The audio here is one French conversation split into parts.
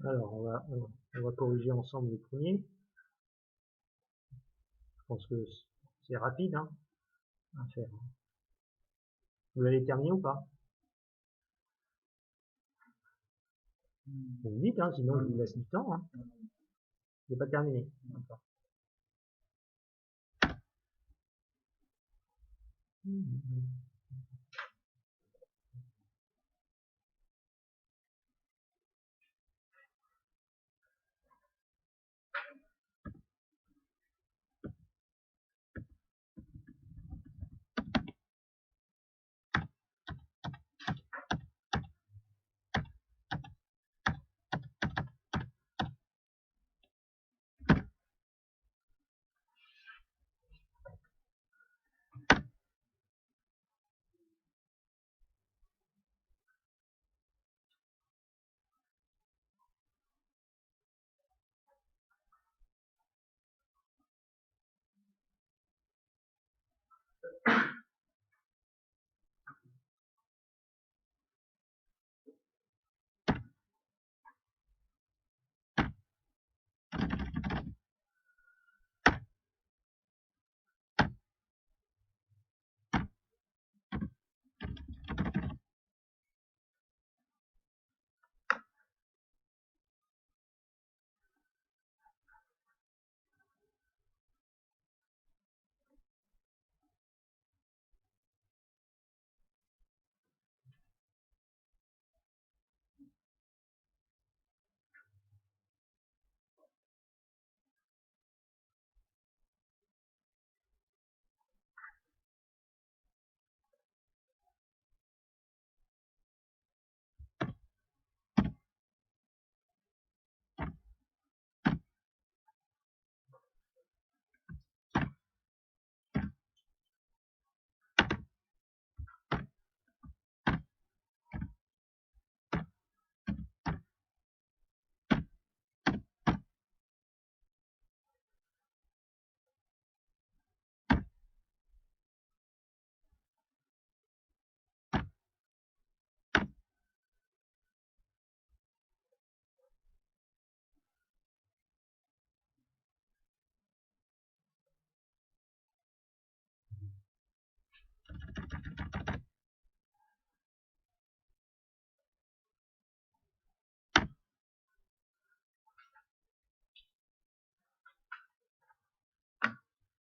Alors, on va corriger ensemble le premier. Je pense que c'est rapide hein, à faire. Vous l'avez terminé ou pas? Vous me dites, hein, sinon je vous laisse du temps. Hein. Je n'ai pas terminé.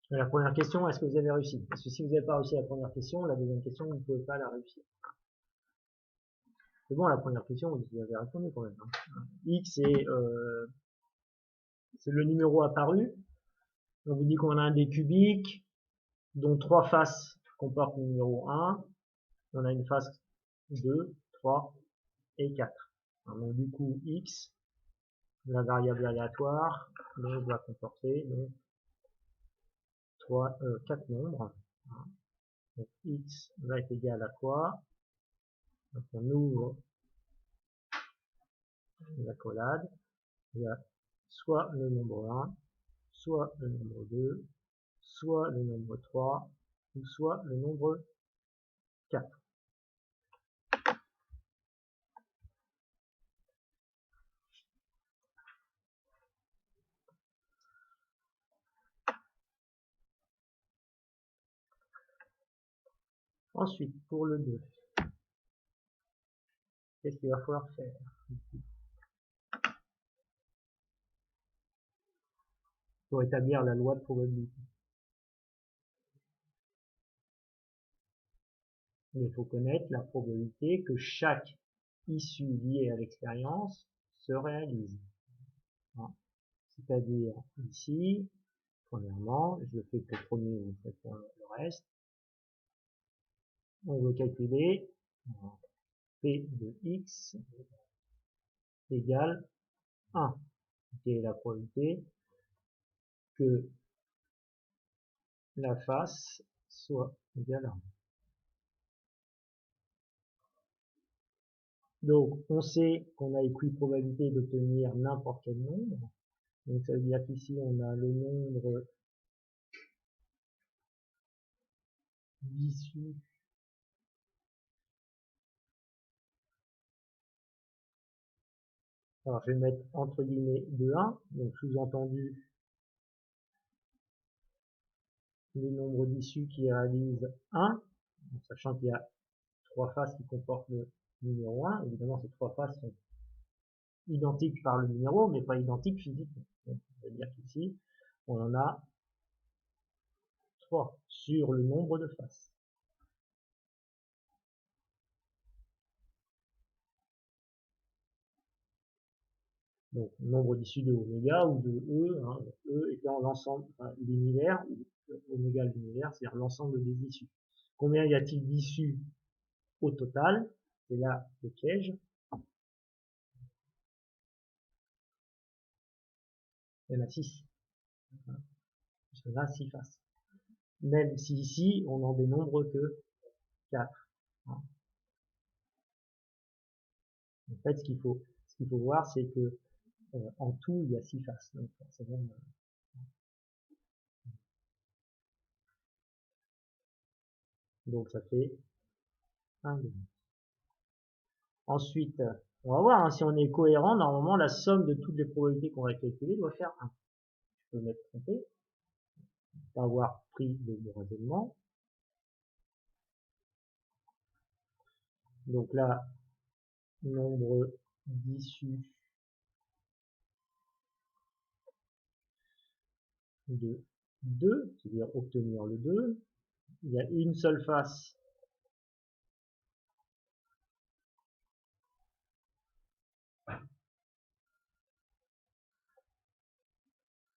La première question, est-ce que vous avez réussi? Parce que si vous n'avez pas réussi la première question, la deuxième question, vous ne pouvez pas la réussir. C'est bon, la première question, vous avez répondu quand même. Hein. X, c'est le numéro apparu. On vous dit qu'on a un dé cubique, dont 3 faces comportent le numéro 1. On a une face 2, 3 et 4. Donc du coup, X, la variable aléatoire, doit comporter donc 4 nombres. Donc X va être égal à quoi? Donc on ouvre l'accolade. Il y a soit le nombre 1, soit le nombre 2, soit le nombre 3, ou soit le nombre 4. Ensuite, pour le 2, qu'est-ce qu'il va falloir faire? Pour établir la loi de probabilité. Il faut connaître la probabilité que chaque issue liée à l'expérience se réalise. C'est-à-dire ici, premièrement, je le fais pour le premier, vous faites pour le reste. On veut calculer P de X égale 1, qui est la probabilité que la face soit égale à 1. Donc, on sait qu'on a équiprobabilité d'obtenir n'importe quel nombre. Donc, ça veut dire qu'ici, on a le nombre d'issues Alors je vais mettre entre guillemets de 1, donc sous-entendu le nombre d'issues qui réalise 1, sachant qu'il y a 3 faces qui comportent le numéro 1. Évidemment, ces 3 faces sont identiques par le numéro, mais pas identiques physiquement. Donc, on va dire qu'ici, on en a 3 sur le nombre de faces. Donc, nombre d'issues de oméga ou de E, hein, E étant l'ensemble, enfin, l'univers, oméga l'univers, c'est-à-dire l'ensemble des issues. Combien y a-t-il d'issues au total? C'est là le piège. Il y en a 6. Parce qu'on a 6 faces. Même si ici, on n'en dénombre que 4. Hein. En fait, ce qu'il faut voir, c'est que en tout, il y a 6 faces. Donc, forcément, donc ça fait 1 demi. Ensuite, on va voir, hein, si on est cohérent, normalement, la somme de toutes les probabilités qu'on va calculer doit faire 1. Je peux m'être trompé, pas avoir pris le raisonnement. Donc là, nombre d'issues de 2, c'est-à-dire obtenir le 2. Il y a une seule face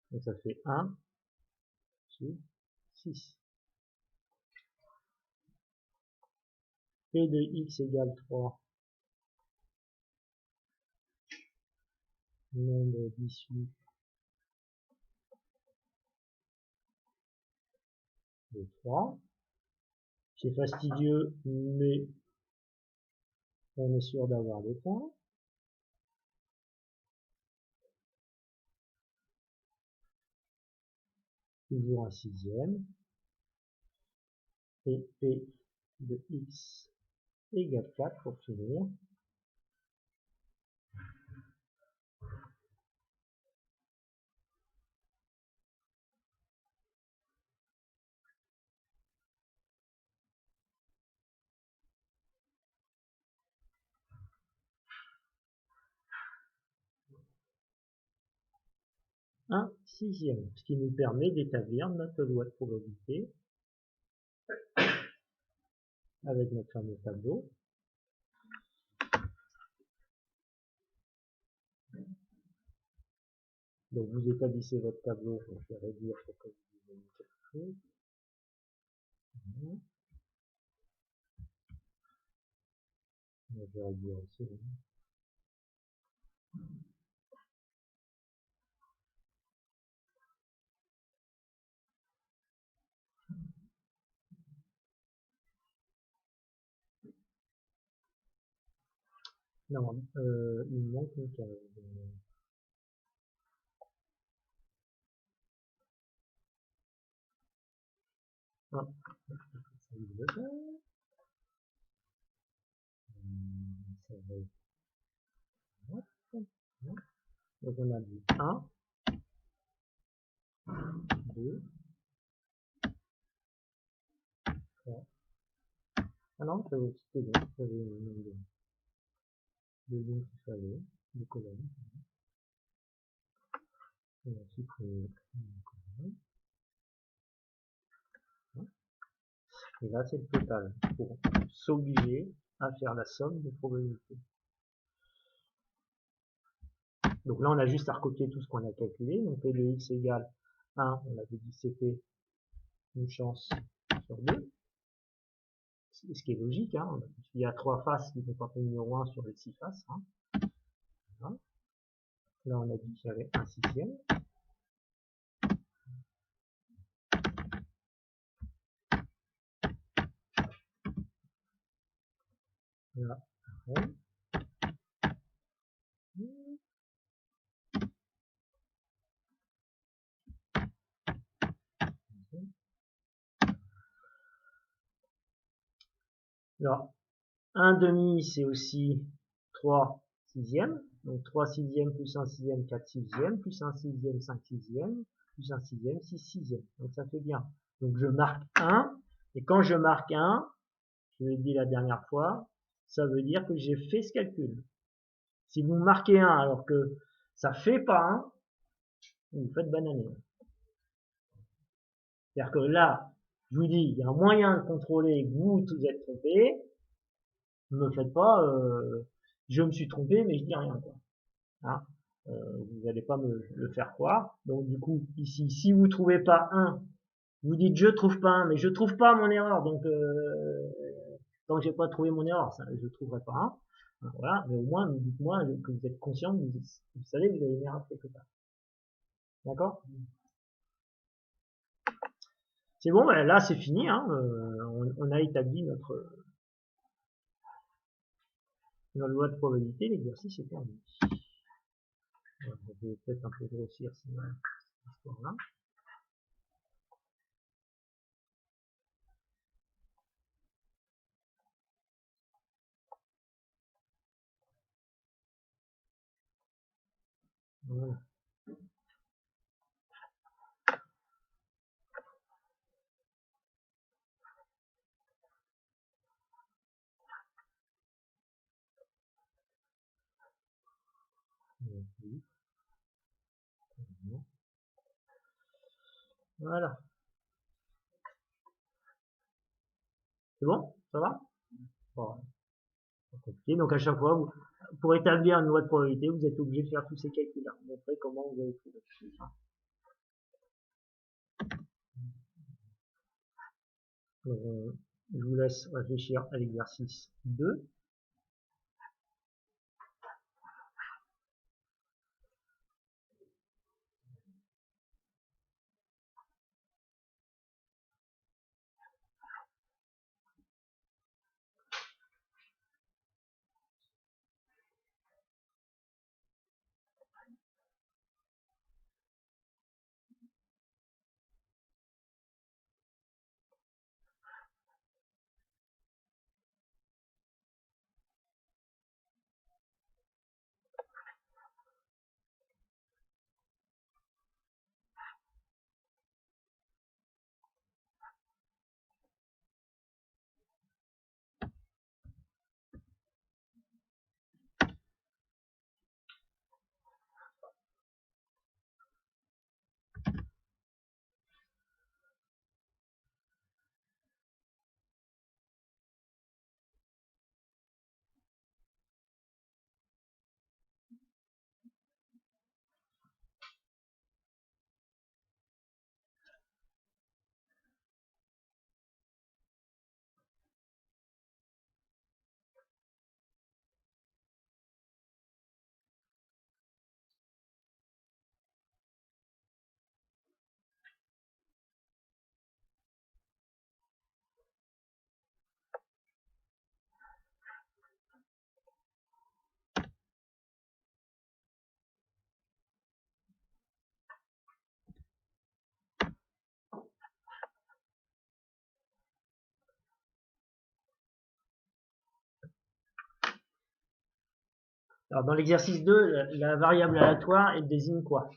donc ça fait 1 sur 6. P de x égale 3. Nombre d'issues de 3. C'est fastidieux, mais on est sûr d'avoir des points. Toujours un sixième. Et P de x égale 4 pour finir. Un sixième, ce qui nous permet d'établir notre loi de probabilité avec notre fameux tableau. Donc vous établissez votre tableau, je vais réduire pour que vous voyez quelque chose. Je vais réduire aussi. Non, il me manque une case. Ah, ça y est, ça va être... Donc on a dit 1, 2, 3. Ah non, c'était bon, j'avais le nombre de lignes qu'il fallait, de colonnes. On va supprimer une colonne. Et là, c'est le total pour s'obliger à faire la somme des probabilités. Donc là, on a juste à recopier tout ce qu'on a calculé. Donc P de x égale 1, on avait dit c'était une chance sur 2. Ce qui est logique, hein, il y a 3 faces qui comportent le numéro 1 sur les 6 faces. Hein. Voilà. Là, on a dit qu'il y avait un sixième. Là, pareil. Alors, 1 demi, c'est aussi 3 sixièmes. Donc 3 sixièmes plus 1 sixième, 4 sixièmes, plus 1 sixième, 5 sixièmes, plus 1 sixième, 6 sixièmes. Donc ça fait bien. Donc je marque 1, et quand je marque 1, je l'ai dit la dernière fois, ça veut dire que j'ai fait ce calcul. Si vous marquez 1 alors que ça fait pas 1, vous faites bananer. C'est-à-dire que là, je vous dis, il y a un moyen de contrôler que vous êtes trompé. Ne me faites pas, je me suis trompé, mais je dis rien, quoi. Hein, vous n'allez pas me le faire croire. Donc du coup, ici, si vous trouvez pas 1, vous dites je trouve pas 1, mais je trouve pas mon erreur, donc tant que j'ai pas trouvé mon erreur, ça, je trouverai pas 1. Voilà, mais au moins, dites-moi que vous êtes conscient, vous savez que vous avez une erreur quelque part. D'accord? C'est bon, ben là c'est fini, hein, on a établi notre loi de probabilité, l'exercice est terminé. Je vais peut-être un peu grossir cette histoire-là. Voilà. Voilà. C'est bon? Ça va? Bon, compliqué. Donc à chaque fois, pour établir une loi de probabilité, vous êtes obligé de faire tous ces calculs-là. Montrer comment vous avez trouvé. Donc, je vous laisse réfléchir à l'exercice 2. Alors dans l'exercice 2, la variable aléatoire, elle désigne quoi?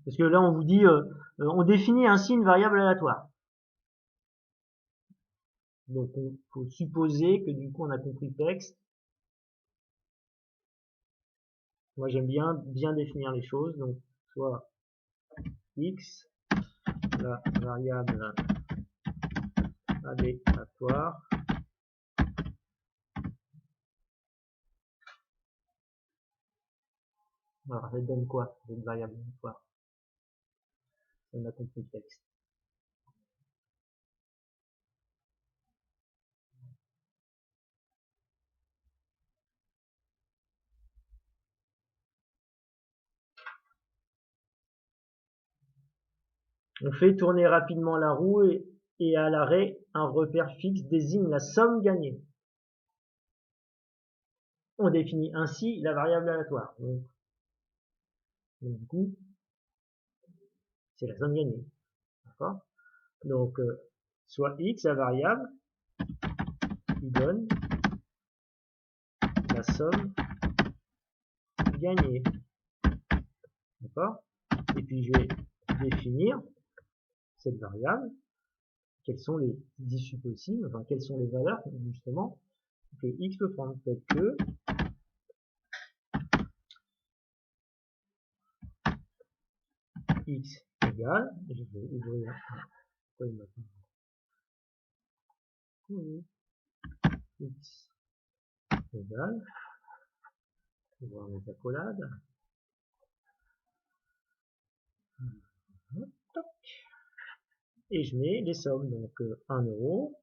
Parce que là, on vous dit, on définit ainsi une variable aléatoire. Donc, il faut supposer que du coup, on a compris le texte. Moi, j'aime bien définir les choses. Donc, soit x, la variable aléatoire, alors, elle donne quoi, cette variable aléatoire? On a compris le texte. On fait tourner rapidement la roue et à l'arrêt, un repère fixe désigne la somme gagnée. On définit ainsi la variable aléatoire. Donc du coup, c'est la somme gagnée. D'accord? Donc, soit x, la variable, qui donne somme gagnée. D'accord? Et puis je vais définir cette variable. Quelles sont les issues possibles, enfin quelles sont les valeurs justement que x peut prendre. Peut-être que x égale, et je vais ouvrir x égale, on va voir mes accolades. Et je mets les sommes, donc 1 euro,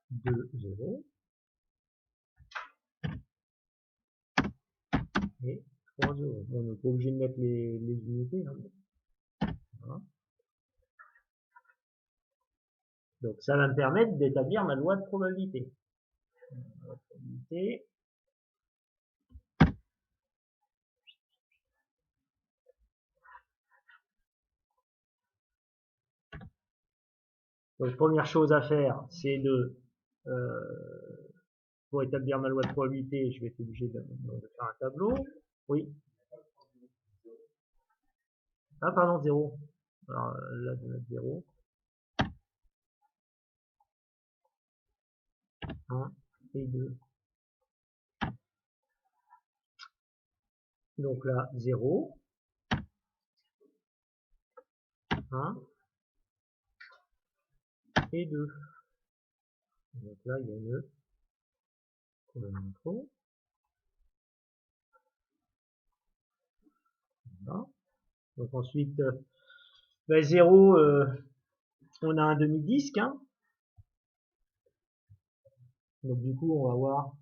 2 euros et 3 euros. On n'est pas obligé de mettre les unités. Hein. Voilà. Donc ça va me permettre d'établir ma loi de probabilité. Donc première chose à faire, c'est de pour établir ma loi de probabilité, je vais être obligé de faire un tableau. Oui. Ah pardon, 0. Alors là, je vais mettre 0. 1 et 2. Donc là, 0. 1 et 2. Donc là, il y a une colonne trop. Voilà. Donc ensuite, 0, on a un demi-disque. Hein. Donc du coup, on va avoir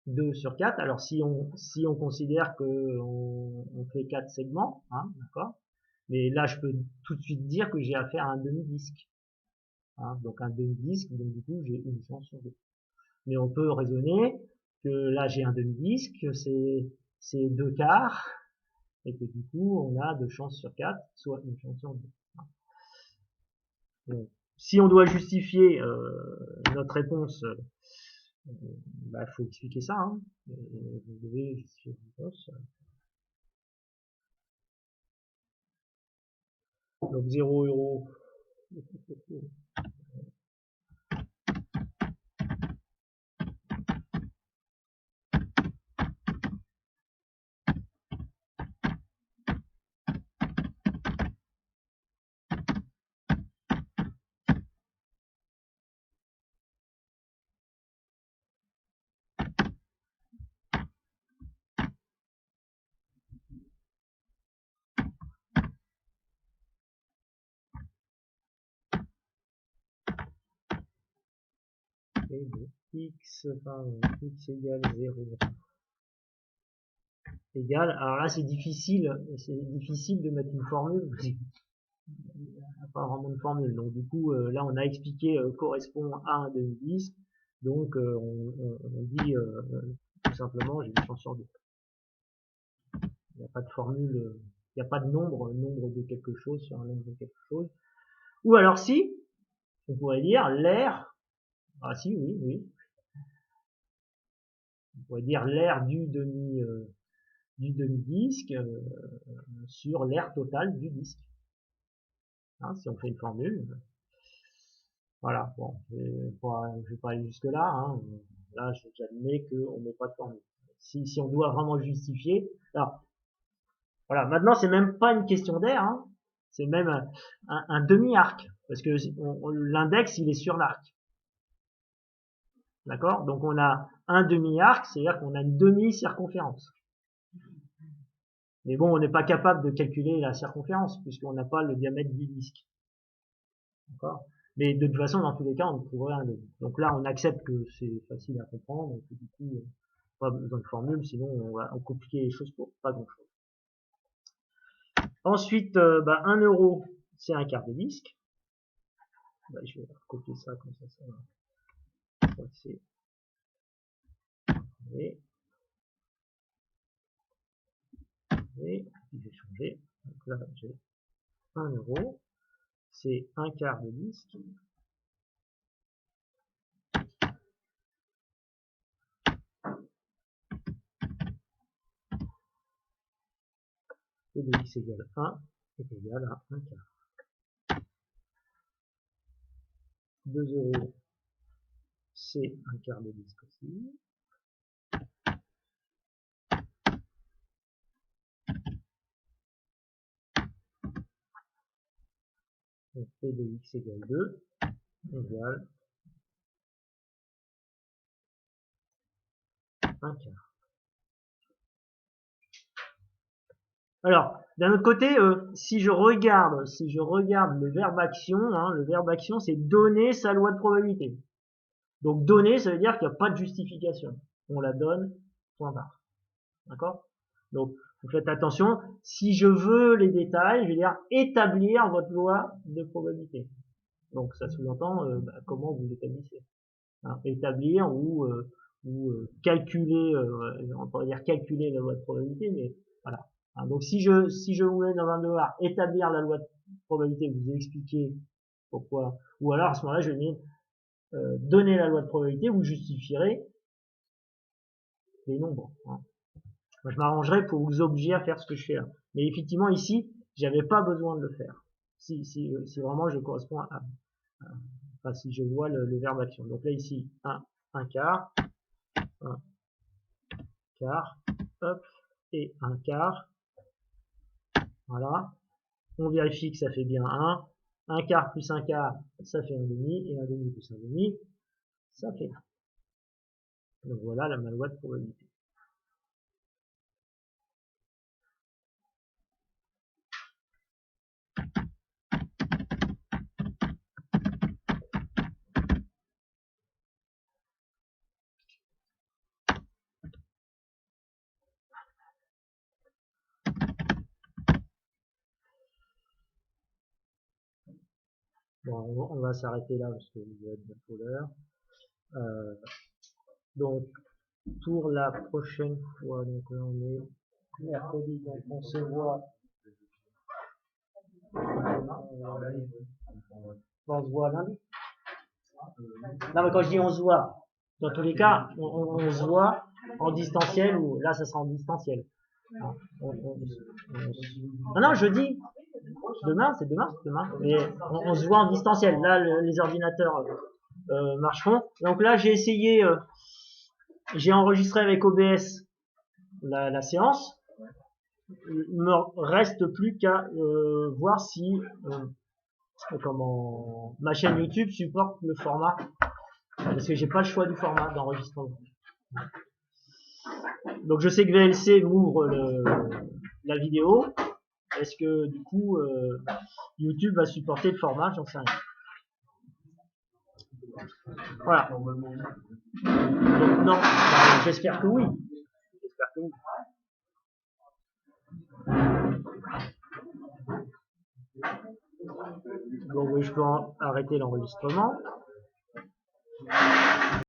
2 sur 4. Alors si on considère que on fait 4 segments, hein, d'accord. Mais là, je peux tout de suite dire que j'ai affaire à un demi-disque. Hein, donc un demi-disque, donc du coup, j'ai une chance sur 2. Mais on peut raisonner que là, j'ai un demi-disque, c'est 2 quarts, et que du coup, on a 2 chances sur 4, soit une chance sur 2. Donc, si on doit justifier notre réponse, bah, faut expliquer ça. Hein. Vous devez justifier votre réponse. Donc 0 euros. Et de x égale 0 égale, alors là c'est difficile de mettre une formule, il n'y a pas vraiment de formule, donc du coup là on a expliqué correspond à un demi-disque, donc on dit tout simplement j'ai une chance sur 2. Il n'y a pas de formule, il n'y a pas de nombre de quelque chose sur un nombre de quelque chose. Ou alors si, on pourrait dire l'aire, ah si, oui, on pourrait dire l'aire du demi-disque sur l'aire totale du disque. Hein, si on fait une formule. Voilà, bon, je vais pas aller jusque là. Hein. Là, j'admets qu'on met pas de formule. Si on doit vraiment justifier, alors voilà, maintenant c'est même pas une question d'aire, hein. C'est même un demi-arc, parce que l'index il est sur l'arc. D'accord? Donc on a un demi-arc, c'est-à-dire qu'on a une demi-circonférence. Mais bon, on n'est pas capable de calculer la circonférence, puisqu'on n'a pas le diamètre du disque. D'accord? Mais de toute façon, dans tous les cas, on trouverait un demi. Donc là, on accepte que c'est facile à comprendre, et que du coup, pas besoin de formule, sinon on va compliquer les choses pour pas grand-chose. Ensuite, 1 euro, c'est un quart de disque. Bah, je vais recopier ça comme ça, ça va. C'est et je vais changer. Donc là, j'ai 1 euro. c'est un quart de disque. Et de x égale 1 est égal à 1 quart. 2 euros, c'est un quart de disque aussi. Donc P de x égale 2 égale 1 quart. Alors, d'un autre côté, si je regarde le verbe action, hein, le verbe action, c'est donner sa loi de probabilité. Donc donner, ça veut dire qu'il n'y a pas de justification. On la donne, point barre. D'accord? Donc, vous faites attention. Si je veux les détails, je vais dire établir votre loi de probabilité. Donc, ça sous-entend comment vous l'établissez. Hein, établir ou calculer, on pourrait dire calculer la loi de probabilité, mais voilà. Hein, donc, si je voulais dans un devoir établir la loi de probabilité, vous expliquer pourquoi, ou alors à ce moment-là, je vais dire donner la loi de probabilité, vous justifierez les nombres. Hein. Moi, je m'arrangerai pour vous obliger à faire ce que je fais là. Mais effectivement, ici, j'avais pas besoin de le faire. Si vraiment je correspond enfin, si je vois le verbe action. Donc là, ici, un quart, hop, et un quart. Voilà. On vérifie que ça fait bien 1. Un quart plus un quart, ça fait un demi, et un demi plus un demi, ça fait 1. Donc voilà ma loi de probabilité. Bon, on va s'arrêter là parce que vous êtes bientôt l'heure. Donc, pour la prochaine fois, donc là on est mercredi, donc on se voit. On se voit lundi. Non mais quand je dis on se voit, dans tous les cas, on se voit en distanciel ou là ça sera en distanciel. Non, jeudi. Demain, c'est demain. Mais on se voit en distanciel. Là, les ordinateurs marcheront. Donc là, j'ai essayé, j'ai enregistré avec OBS la séance. Il me reste plus qu'à voir si ma chaîne YouTube supporte le format, parce que j'ai pas le choix du format d'enregistrement. Donc je sais que VLC m'ouvre la vidéo. Est-ce que du coup YouTube va supporter le format? J'en sais rien. Voilà. Donc non, j'espère que oui. J'espère que oui. Donc oui, je peux arrêter l'enregistrement.